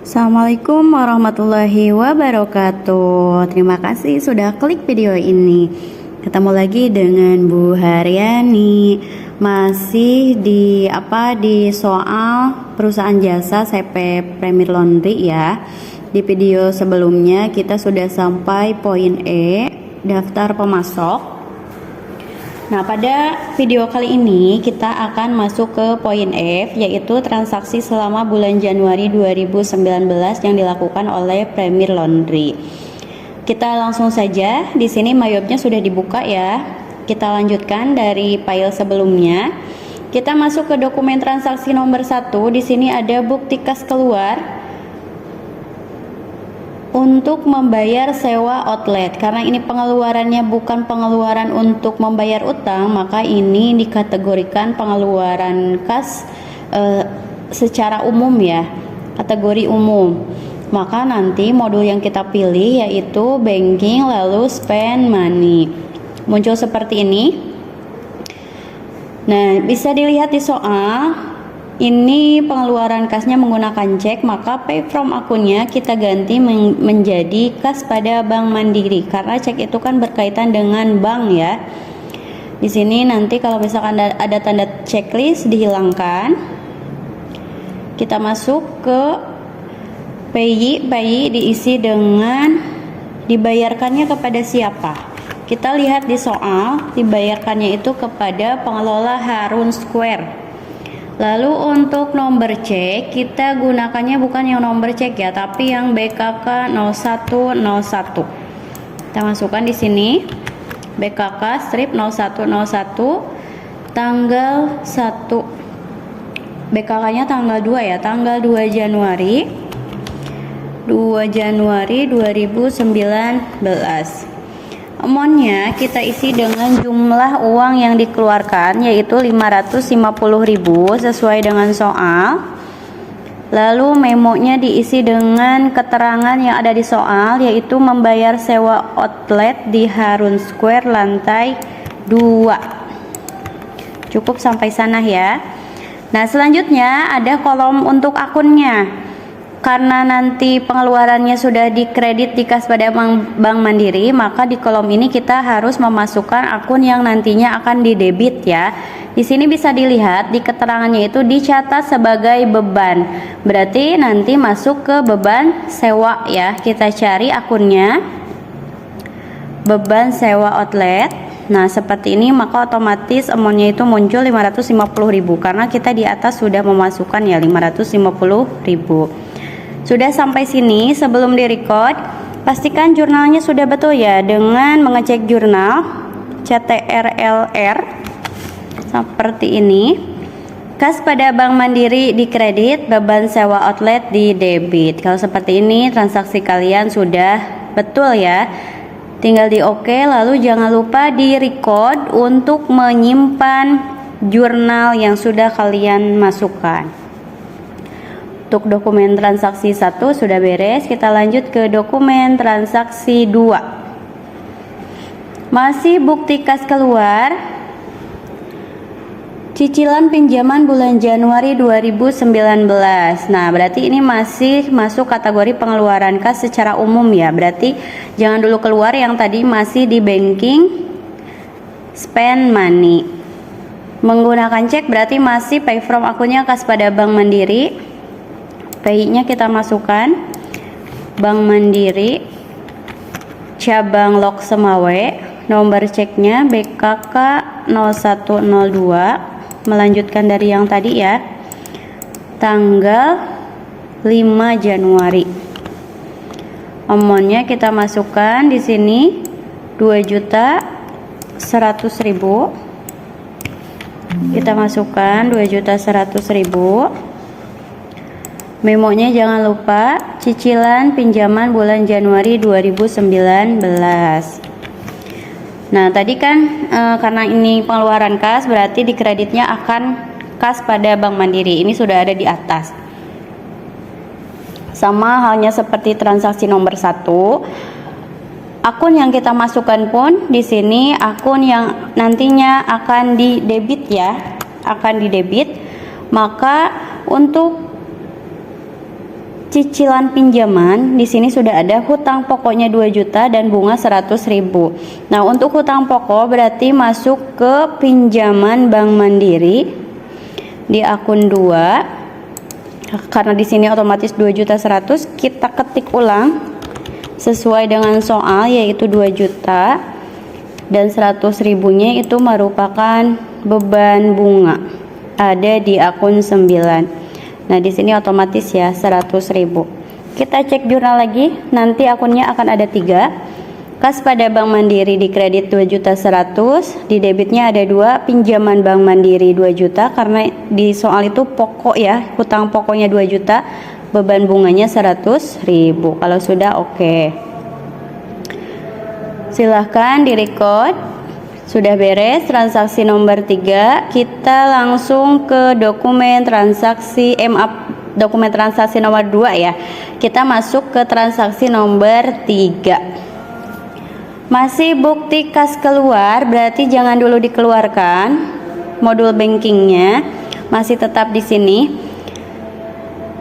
Assalamualaikum warahmatullahi wabarakatuh. Terima kasih sudah klik video ini. Ketemu lagi dengan Bu Haryani. Masih di soal perusahaan jasa CP Premier Laundry ya. Di video sebelumnya kita sudah sampai poin E, daftar pemasok. Nah, pada video kali ini kita akan masuk ke poin F, yaitu transaksi selama bulan Januari 2019 yang dilakukan oleh Premier Laundry. Kita langsung saja, di sini MyWebnya sudah dibuka ya. Kita lanjutkan dari file sebelumnya. Kita masuk ke dokumen transaksi nomor 1. Di sini ada bukti kas keluar untuk membayar sewa outlet. Karena ini pengeluarannya bukan pengeluaran untuk membayar utang, maka ini dikategorikan pengeluaran kas secara umum ya, kategori umum. Maka nanti modul yang kita pilih yaitu banking lalu spend money. Muncul seperti ini. Nah, bisa dilihat di soal. Ini pengeluaran kasnya menggunakan cek, maka pay from akunnya kita ganti menjadi kas pada Bank Mandiri karena cek itu kan berkaitan dengan bank ya. Di sini nanti kalau misalkan ada tanda checklist dihilangkan. Kita masuk ke pay diisi dengan dibayarkannya kepada siapa. Kita lihat di soal, dibayarkannya itu kepada pengelola Harun Square. Lalu untuk nomor cek kita gunakannya bukan yang nomor cek ya, tapi yang BKK 0101. Kita masukkan di sini BKK strip 0101 tanggal 1. BKK-nya tanggal 2 ya, tanggal 2 Januari 2019. Amountnya kita isi dengan jumlah uang yang dikeluarkan yaitu 550.000 sesuai dengan soal. Lalu memonya diisi dengan keterangan yang ada di soal yaitu membayar sewa outlet di Harun Square lantai 2. Cukup sampai sana ya. Nah, selanjutnya ada kolom untuk akunnya. Karena nanti pengeluarannya sudah dikredit di kas pada Bank Mandiri, maka di kolom ini kita harus memasukkan akun yang nantinya akan didebit ya. Di sini bisa dilihat di keterangannya itu dicatat sebagai beban. Berarti nanti masuk ke beban sewa ya. Kita cari akunnya. Beban sewa outlet. Nah, seperti ini maka otomatis amountnya itu muncul 550.000 karena kita di atas sudah memasukkan ya 550.000. Sudah sampai sini, sebelum direcord pastikan jurnalnya sudah betul ya dengan mengecek jurnal CTRLR seperti ini. Kas pada Bank Mandiri dikredit, beban sewa outlet di debit. Kalau seperti ini transaksi kalian sudah betul ya. Tinggal di oke, lalu jangan lupa di record untuk menyimpan jurnal yang sudah kalian masukkan. Untuk dokumen transaksi 1 sudah beres, kita lanjut ke dokumen transaksi 2. Masih bukti kas keluar cicilan pinjaman bulan Januari 2019. Nah, berarti ini masih masuk kategori pengeluaran kas secara umum ya. Berarti jangan dulu keluar, yang tadi masih di banking spend money. Menggunakan cek berarti masih pay from akunnya kas pada Bank Mandiri. Pay-nya kita masukkan Bank Mandiri cabang Lok Semawe, nomor ceknya BKK 0102, melanjutkan dari yang tadi ya, tanggal 5 Januari. Amountnya kita masukkan di sini 2.100.000. Kita masukkan 2.100.000. Memonya jangan lupa cicilan pinjaman bulan Januari 2019. Nah, tadi kan karena ini pengeluaran kas berarti dikreditnya akan kas pada Bank Mandiri. Ini sudah ada di atas. Sama halnya seperti transaksi nomor 1. Akun yang kita masukkan pun di sini akun yang nantinya akan didebit ya, akan didebit. Maka untuk cicilan pinjaman, di sini sudah ada hutang pokoknya 2 juta dan bunga 100.000. Nah, untuk hutang pokok berarti masuk ke pinjaman Bank Mandiri di akun 2. Karena di sini otomatis 2.100.000, kita ketik ulang sesuai dengan soal, yaitu 2 juta dan 100.000-nya itu merupakan beban bunga. Ada di akun 9. Nah, di sini otomatis ya 100.000. Kita cek jurnal lagi, nanti akunnya akan ada 3. Kas pada Bank Mandiri di kredit 2.100.000, di debitnya ada 2, pinjaman Bank Mandiri 2 juta karena di soal itu pokok ya, hutang pokoknya 2 juta, beban bunganya 100.000. Kalau sudah oke. Silahkan di-record. Sudah beres transaksi nomor 3, kita langsung ke dokumen transaksi dokumen transaksi nomor 2 ya. Kita masuk ke transaksi nomor 3. Masih bukti kas keluar, berarti jangan dulu dikeluarkan. Modul bankingnya masih tetap di sini.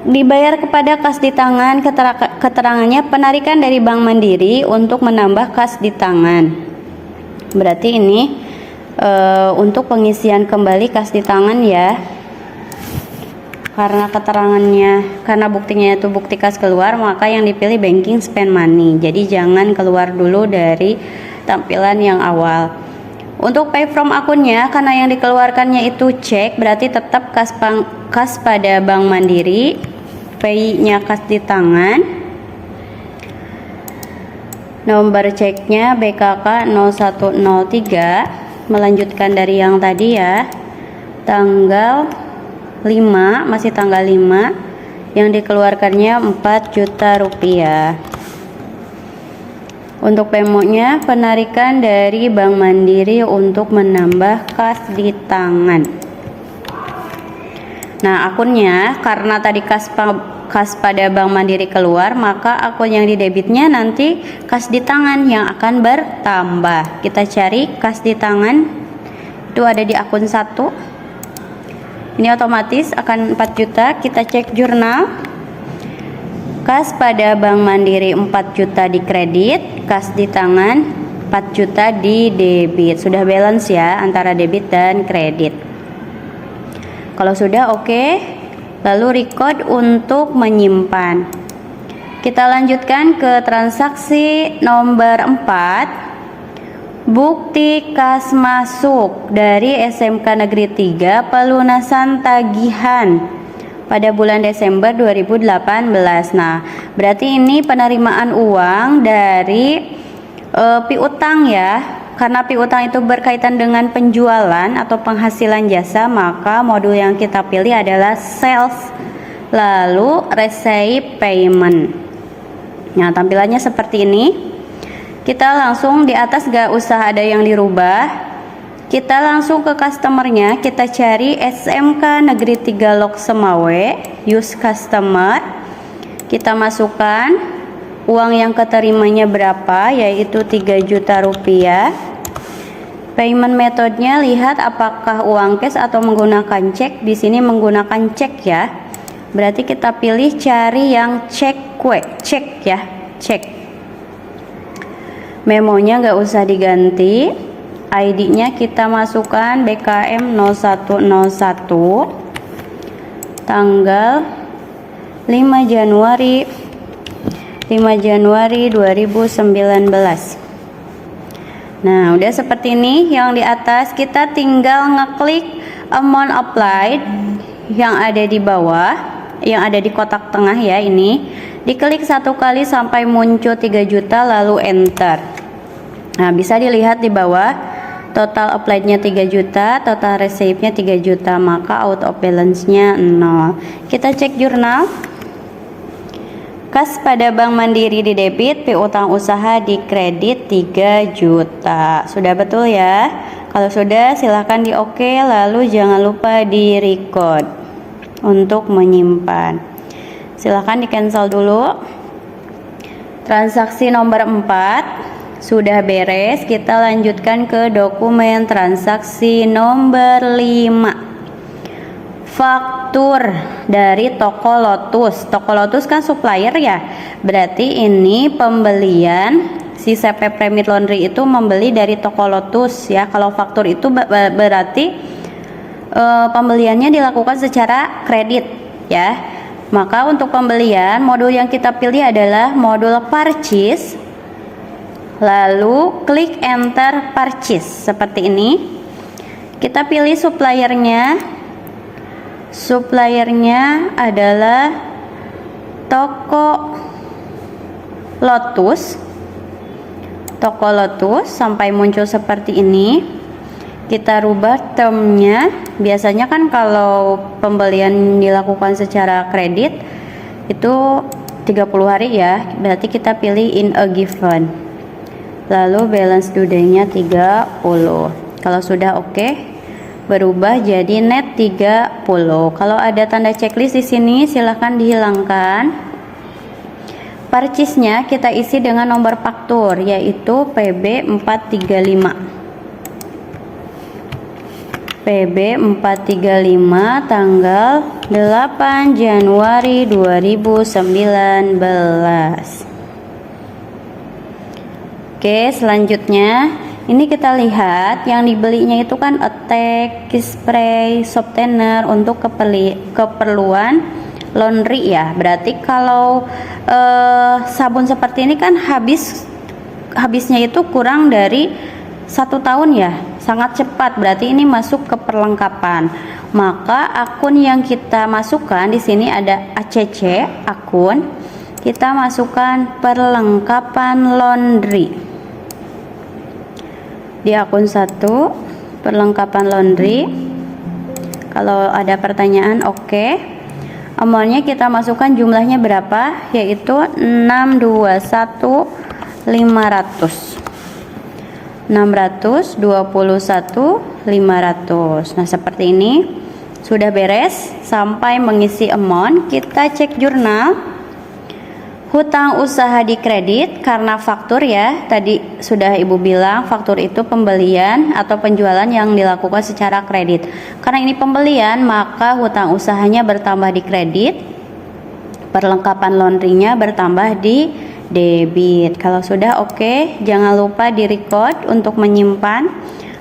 Dibayar kepada kas di tangan, keterangannya penarikan dari Bank Mandiri untuk menambah kas di tangan. Berarti ini untuk pengisian kembali kas di tangan ya, karena keterangannya, karena buktinya itu bukti kas keluar, maka yang dipilih banking spend money. Jadi jangan keluar dulu dari tampilan yang awal. Untuk pay from akunnya, karena yang dikeluarkannya itu cek, berarti tetap kas pada Bank Mandiri, pay-nya kas di tangan. Nomor ceknya BKK 0103, melanjutkan dari yang tadi ya. Tanggal 5, masih tanggal 5, yang dikeluarkannya 4 juta rupiah. Untuk PMO-nya penarikan dari Bank Mandiri untuk menambah kas di tangan. Nah, akunnya karena tadi kas pada Bank Mandiri keluar, maka akun yang di debitnya nanti kas di tangan yang akan bertambah. Kita cari kas di tangan, itu ada di akun 1. Ini otomatis akan 4 juta. Kita cek jurnal. Kas pada Bank Mandiri 4 juta di kredit, kas di tangan 4 juta di debit. Sudah balance ya antara debit dan kredit. Kalau sudah oke. Lalu record untuk menyimpan. Kita lanjutkan ke transaksi nomor 4. Bukti kas masuk dari SMK Negeri 3 pelunasan tagihan pada bulan Desember 2018. Nah, berarti ini penerimaan uang dari piutang ya. Karena piutang itu berkaitan dengan penjualan atau penghasilan jasa, maka modul yang kita pilih adalah sales, lalu receipt payment. Nah, tampilannya seperti ini. Kita langsung di atas, gak usah ada yang dirubah. Kita langsung ke customernya, kita cari SMK Negeri 3 Lok Semawe, use customer. Kita masukkan uang yang keterimanya berapa, yaitu 3 juta rupiah. Payment metodenya, lihat apakah uang cash atau menggunakan cek. Di sini menggunakan cek ya. Berarti kita pilih cari yang cek ya, cek. Memonya nggak usah diganti. ID-nya kita masukkan BKM 0101. Tanggal 5 Januari 2019. Nah, udah seperti ini. Yang di atas kita tinggal ngeklik amount applied yang ada di bawah, yang ada di kotak tengah ya, ini diklik 1 kali sampai muncul 3 juta lalu enter. Nah, bisa dilihat di bawah total applied-nya 3 juta, total receipt-nya 3 juta, maka out of balance-nya 0. Kita cek jurnal. Kas pada Bank Mandiri di debit, piutang usaha di kredit 3 juta. Sudah betul ya? Kalau sudah, silahkan di oke, lalu jangan lupa di record untuk menyimpan. Silahkan di cancel dulu. Transaksi nomor 4 sudah beres. Kita lanjutkan ke dokumen transaksi nomor 5. faktur dari toko Lotus. Toko Lotus kan supplier ya, berarti ini pembelian si CP Premier Laundry itu membeli dari toko Lotus ya. Kalau faktur itu berarti pembeliannya dilakukan secara kredit ya. Maka untuk pembelian, modul yang kita pilih adalah modul purchase, lalu klik enter purchase seperti ini. Kita pilih suppliernya. Suppliernya adalah toko Lotus. Toko Lotus sampai muncul seperti ini. Kita rubah termnya. Biasanya kan kalau pembelian dilakukan secara kredit itu 30 hari ya, berarti kita pilih in a given, lalu balance due day-nya 30. Kalau sudah oke, berubah jadi net 30. Kalau ada tanda checklist di sini silahkan dihilangkan. Purchase-nya kita isi dengan nomor faktur, yaitu PB435. PB435 tanggal 8 Januari 2019. Oke, selanjutnya ini kita lihat yang dibelinya itu kan attack, spray, softener untuk keperluan laundry ya. Berarti kalau sabun seperti ini kan habisnya itu kurang dari 1 tahun ya, sangat cepat. Berarti ini masuk ke perlengkapan. Maka akun yang kita masukkan di sini ada ACC akun. Kita masukkan perlengkapan laundry. Di akun 1 perlengkapan laundry. Kalau ada pertanyaan oke. Amountnya kita masukkan jumlahnya berapa, yaitu 621.500. 621.500. Nah seperti ini sudah beres sampai mengisi amount. Kita cek jurnal. Hutang usaha di kredit karena faktur ya. Tadi sudah ibu bilang faktur itu pembelian atau penjualan yang dilakukan secara kredit. Karena ini pembelian, maka hutang usahanya bertambah di kredit, perlengkapan laundrynya bertambah di debit. Kalau sudah oke, jangan lupa di record untuk menyimpan.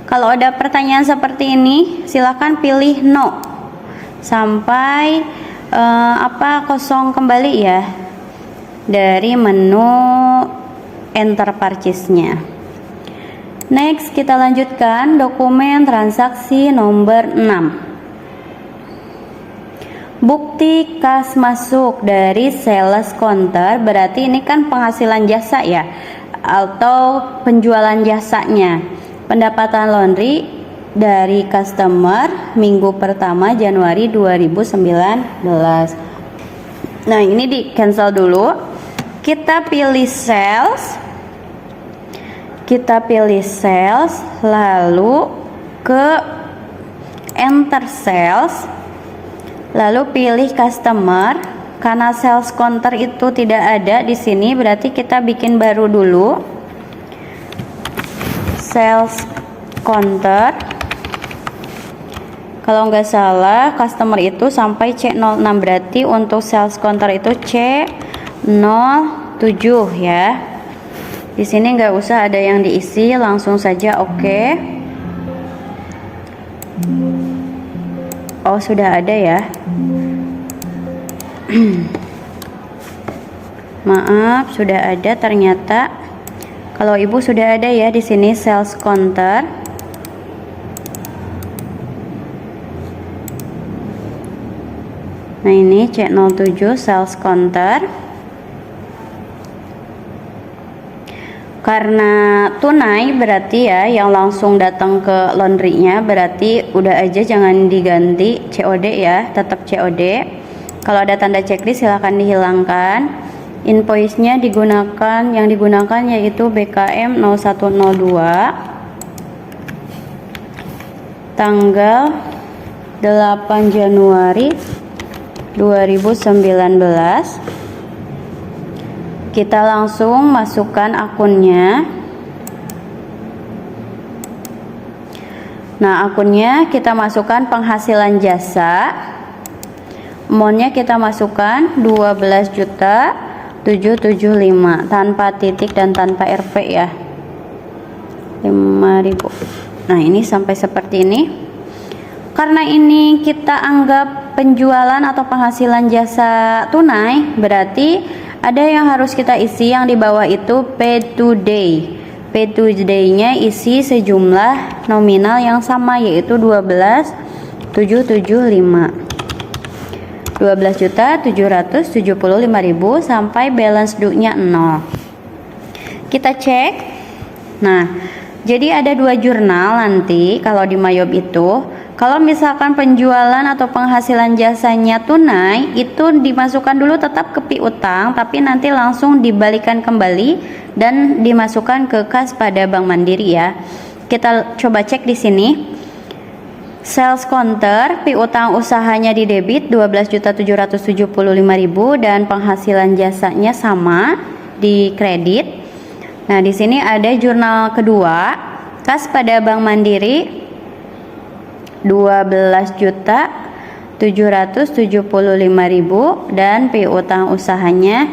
Kalau ada pertanyaan seperti ini silakan pilih no sampai kosong kembali ya dari menu enter purchase-nya. Next, kita lanjutkan dokumen transaksi nomor 6. Bukti kas masuk dari sales counter, berarti ini kan penghasilan jasa ya, atau penjualan jasanya. Pendapatan laundry dari customer minggu pertama Januari 2019. Nah ini di cancel dulu. Kita pilih sales. Kita pilih sales, lalu ke enter sales, lalu pilih customer. Karena sales counter itu tidak ada di sini, berarti kita bikin baru dulu. Sales counter. Kalau nggak salah customer itu sampai C06, berarti untuk sales counter itu C07 ya. Di sini nggak usah ada yang diisi, langsung saja oke. Oh sudah ada ya. Maaf, sudah ada ternyata. Kalau ibu sudah ada ya di sini sales counter. Nah ini C07 sales counter. Karena tunai berarti ya yang langsung datang ke laundrynya, berarti udah aja jangan diganti COD ya, tetap COD. Kalau ada tanda checklist silahkan dihilangkan. Invoice-nya digunakan, yang digunakan yaitu BKM 0102 tanggal 8 Januari 2019. Kita langsung masukkan akunnya. Nah, akunnya kita masukkan penghasilan jasa. Amountnya kita masukkan 12.775 tanpa titik dan tanpa RV ya. 5.000. Nah, ini sampai seperti ini. Karena ini kita anggap penjualan atau penghasilan jasa tunai, berarti ada yang harus kita isi yang di bawah itu pay today. Pay today-nya isi sejumlah nominal yang sama, yaitu 12.775. 12.775.000 sampai balance due-nya 0. Kita cek. Nah, jadi ada 2 jurnal nanti kalau di Mayob itu. Kalau misalkan penjualan atau penghasilan jasanya tunai, itu dimasukkan dulu tetap ke piutang, tapi nanti langsung dibalikan kembali dan dimasukkan ke kas pada Bank Mandiri ya. Kita coba cek di sini. Sales counter, piutang usahanya di debit 12.775.000 dan penghasilan jasanya sama di kredit. Nah, di sini ada jurnal kedua, kas pada Bank Mandiri 12.775.000 dan piutang usahanya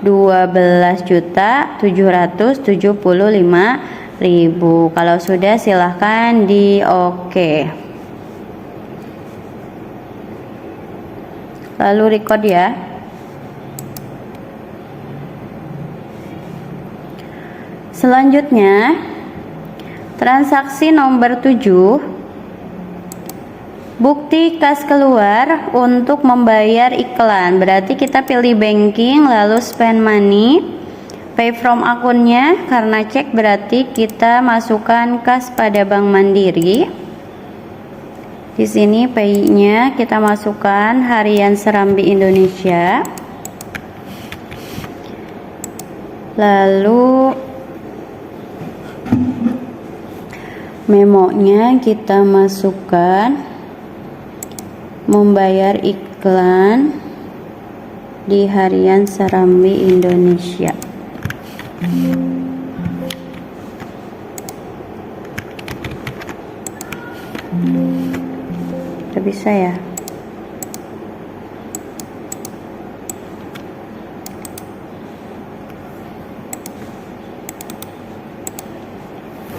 12.775.000. Kalau sudah silahkan di oke. Lalu record ya. Selanjutnya transaksi nomor 7, bukti kas keluar untuk membayar iklan. Berarti kita pilih banking, lalu spend money, pay from akunnya. Karena cek berarti kita masukkan kas pada Bank Mandiri. Di sini pay-nya kita masukkan Harian Serambi Indonesia. Lalu memonya kita masukkan membayar iklan di Harian Serambi Indonesia. Bisa ya.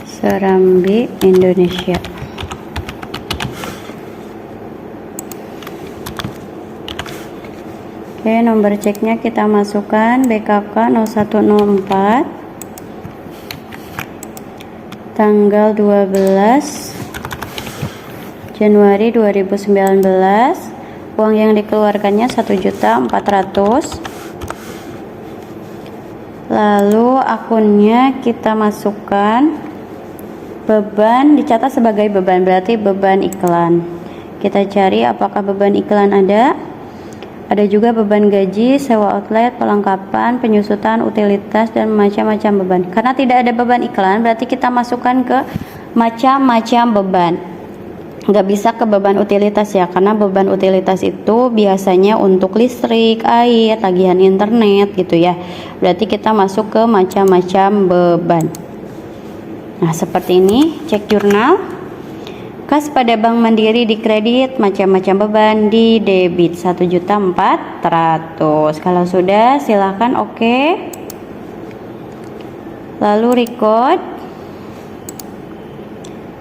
Serambi Indonesia. Oke, nomor ceknya kita masukkan BKK 0104 tanggal 12 Januari 2019. Uang yang dikeluarkannya 1.400.000. Lalu akunnya kita masukkan, beban dicatat sebagai beban, berarti beban iklan. Kita cari apakah beban iklan ada. Ada juga beban gaji, sewa outlet, pelengkapan, penyusutan, utilitas, dan macam-macam beban. Karena tidak ada beban iklan, berarti kita masukkan ke macam-macam beban. Nggak bisa ke beban utilitas ya, karena beban utilitas itu biasanya untuk listrik, air, tagihan internet gitu ya. Berarti kita masuk ke macam-macam beban. Nah, seperti ini. Cek jurnal. Kas pada Bank Mandiri di kredit, macam-macam beban di debit 1.400.000. Kalau sudah silahkan oke. Lalu record.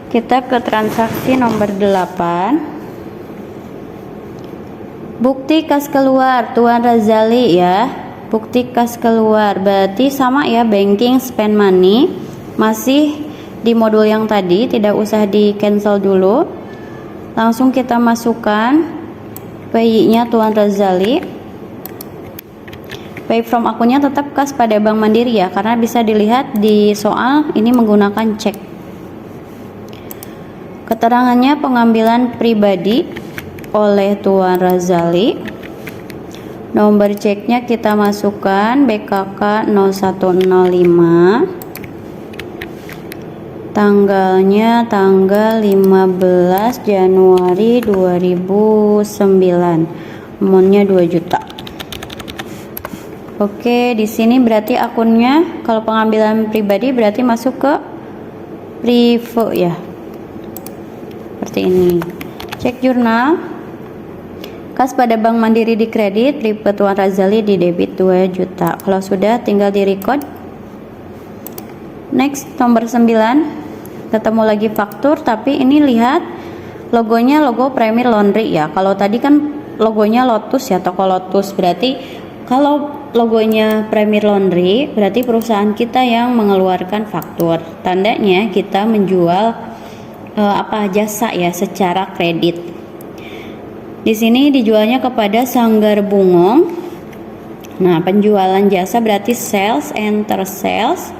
Kita ke transaksi nomor 8. Bukti kas keluar Tuan Razali ya. Bukti kas keluar berarti sama ya, banking, spend money. Masih di modul yang tadi, tidak usah di cancel dulu. Langsung kita masukkan pay-nya Tuan Razali. Pay from akunnya tetap kas pada Bank Mandiri ya, karena bisa dilihat di soal ini menggunakan cek. Keterangannya pengambilan pribadi oleh Tuan Razali. Nomor ceknya kita masukkan BKK 0105. Tanggalnya tanggal 15 Januari 2009. Amountnya 2 juta. Oke, di sini berarti akunnya kalau pengambilan pribadi berarti masuk ke Privo ya. Seperti ini. Cek jurnal. Kas pada Bank Mandiri di kredit, Ribet Tuan Razali di debit 2 juta. Kalau sudah tinggal di record. Next, nomor 9. Ketemu lagi faktur, tapi ini lihat logonya logo Premier Laundry ya. Kalau tadi kan logonya Lotus ya, toko Lotus. Berarti kalau logonya Premier Laundry, berarti perusahaan kita yang mengeluarkan faktur. Tandanya kita menjual jasa ya secara kredit. Di sini dijualnya kepada Sanggar Bungong. Nah, penjualan jasa berarti sales, enter sales.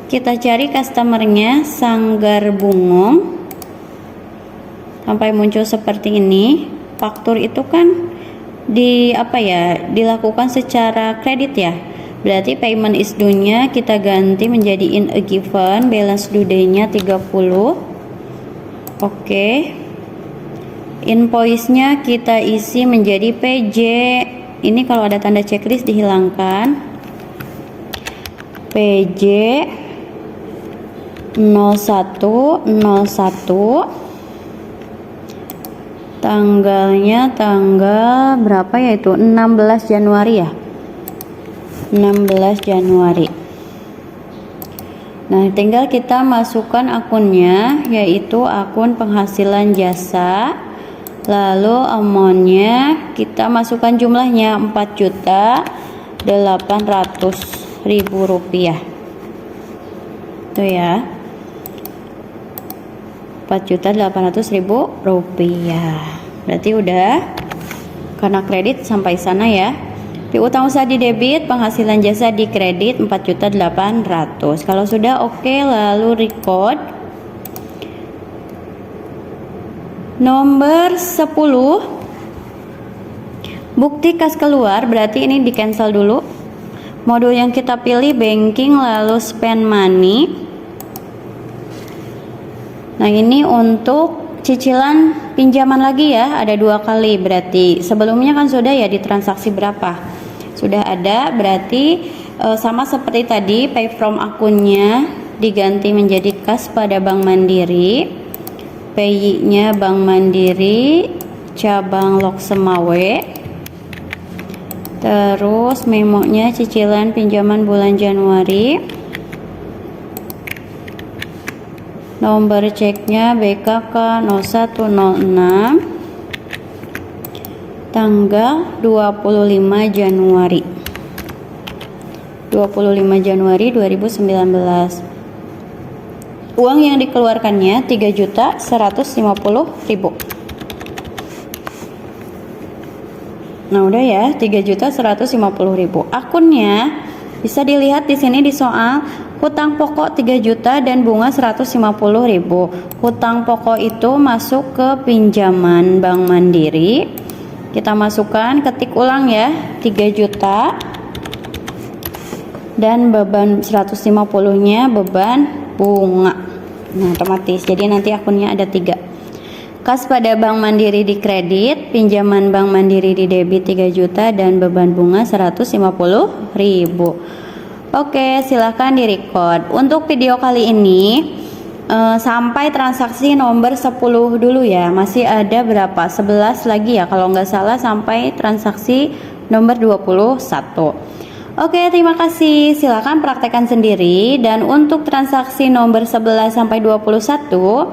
Kita cari customernya Sanggar Bungong sampai muncul seperti ini. Faktur itu kan dilakukan secara kredit ya. Berarti payment is due-nya kita ganti menjadi in a given, balance due day-nya 30. Oke. Invoice-nya kita isi menjadi PJ. Ini kalau ada tanda checklist dihilangkan. PJ 0101. Tanggalnya tanggal berapa ya itu? 16 Januari ya. 16 Januari. Nah, tinggal kita masukkan akunnya, yaitu akun penghasilan jasa. Lalu amountnya kita masukkan jumlahnya 4.800.000 rupiah. Itu ya, 4.800.000 rupiah. Berarti udah, karena kredit sampai sana ya. Piutang usaha di debit, penghasilan jasa di kredit 4.800.000. Kalau sudah oke, lalu record. Nomor 10, bukti kas keluar, berarti ini di cancel dulu. Modul yang kita pilih banking, lalu spend money. Nah, ini untuk cicilan pinjaman lagi ya, ada 2 kali. Berarti sebelumnya kan sudah ya di transaksi berapa, sudah ada. Berarti sama seperti tadi, pay from akunnya diganti menjadi kas pada Bank Mandiri. PI-nya Bank Mandiri cabang Lok Semawe. Terus memonya cicilan pinjaman bulan Januari. Nomor ceknya BKK 0106. Tanggal 25 Januari. 25 Januari 2019. Uang yang dikeluarkannya 3.150.000. Nah, udah ya, 3.150.000. Akunnya bisa dilihat di sini di soal hutang pokok 3 juta dan bunga 150.000. Hutang pokok itu masuk ke pinjaman Bank Mandiri. Kita masukkan, ketik ulang ya, 3 juta. Dan beban 150-nya beban bunga. Nah, otomatis jadi nanti akunnya ada 3. Kas pada Bank Mandiri di kredit, pinjaman Bank Mandiri di debit 3 juta dan beban bunga 150.000. Oke, silahkan di record. Untuk video kali ini sampai transaksi nomor 10 dulu ya. Masih ada berapa? 11 lagi ya kalau nggak salah, sampai transaksi nomor 21. Oke, terima kasih. Silakan praktekkan sendiri. Dan untuk transaksi nomor 11 sampai 21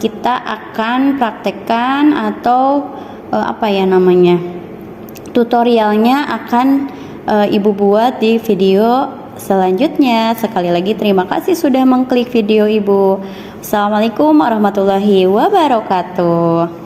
kita akan praktekkan atau tutorialnya akan Ibu buat di video selanjutnya. Sekali lagi terima kasih sudah mengklik video Ibu. Assalamualaikum warahmatullahi wabarakatuh.